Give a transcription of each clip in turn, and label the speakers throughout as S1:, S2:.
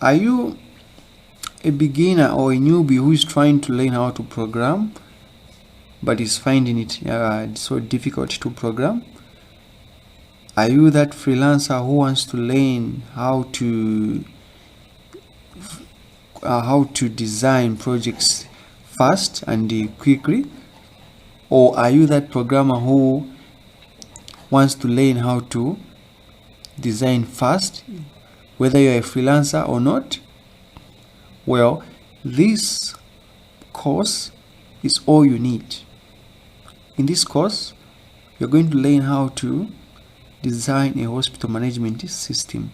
S1: Are you a beginner or a newbie who is trying to learn how to program but is finding it so difficult to program? Are you that freelancer who wants to learn how to design projects fast and quickly? Or are you that programmer who wants to learn how to design fast, whether you're a freelancer or not? Well, this course is all you need. In this course, you're going to learn how to design a hospital management system.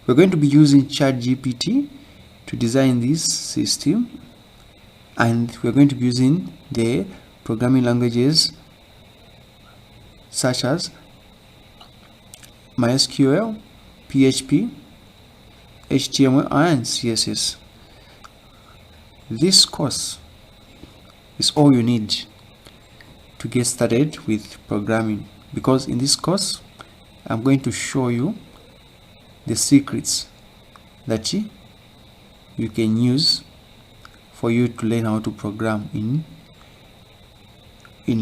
S1: We're going to be using ChatGPT to design this system, and we're going to be using the programming languages such as MySQL, PHP, HTML, and CSS. This course is all you need to get started with programming, because in this course I'm going to show you the secrets that you can use for you to learn how to program in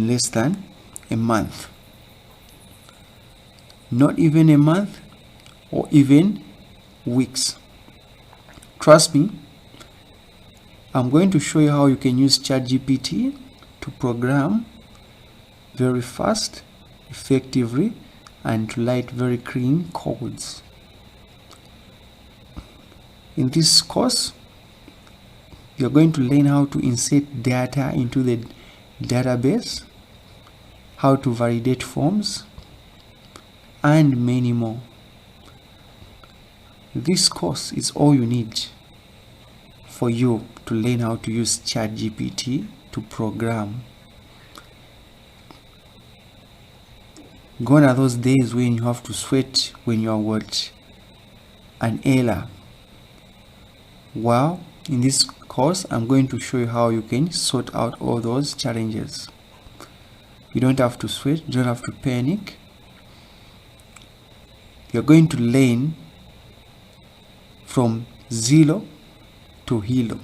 S1: less than a month. Not even a month or even weeks. Trust me, I'm going to show you how you can use ChatGPT to program very fast, effectively, and to write very clean codes. In this course, you're going to learn how to insert data into the database, how to validate forms, and many more. This course is all you need for you to learn how to use ChatGPT to program. Gone are those days when you have to sweat when you are got an error. Well, in this course, I'm going to show you how you can sort out all those challenges. You don't have to sweat, you don't have to panic. You're going to learn from zero to hero.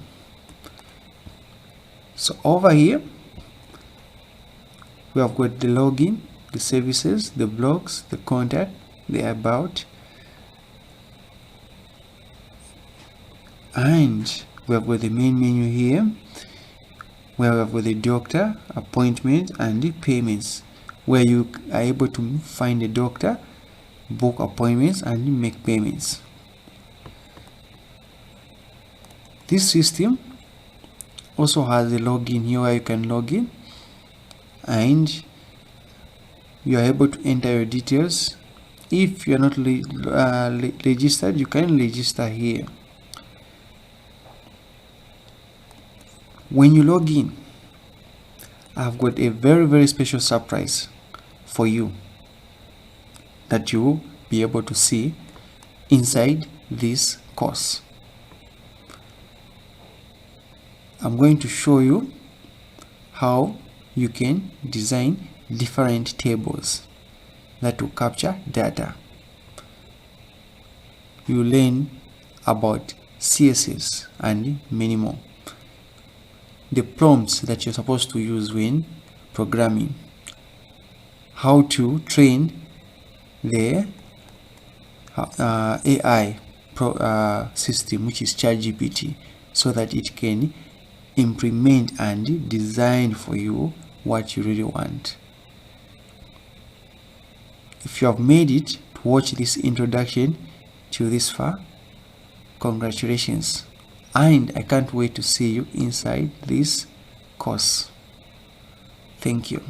S1: So over here, we have got the login, the services, the blogs, the contact, the about, and we have got the main menu here, where we have got the doctor, appointment, and the payments, where you are able to find a doctor, book appointments, and make payments. This system also has a login here where you can log in and you are able to enter your details. If you are not registered, you can register here. When you log in, I've got a very special surprise for you that you will be able to see inside this course. I'm going to show you how you can design different tables that will capture data. You learn about CSS and many more. The prompts that you're supposed to use when programming. How to train the AI system, which is ChatGPT, so that it can implement and design for you what you really want. If you have made it to watch this introduction to this far, congratulations, and I can't wait to see you inside this course. Thank you.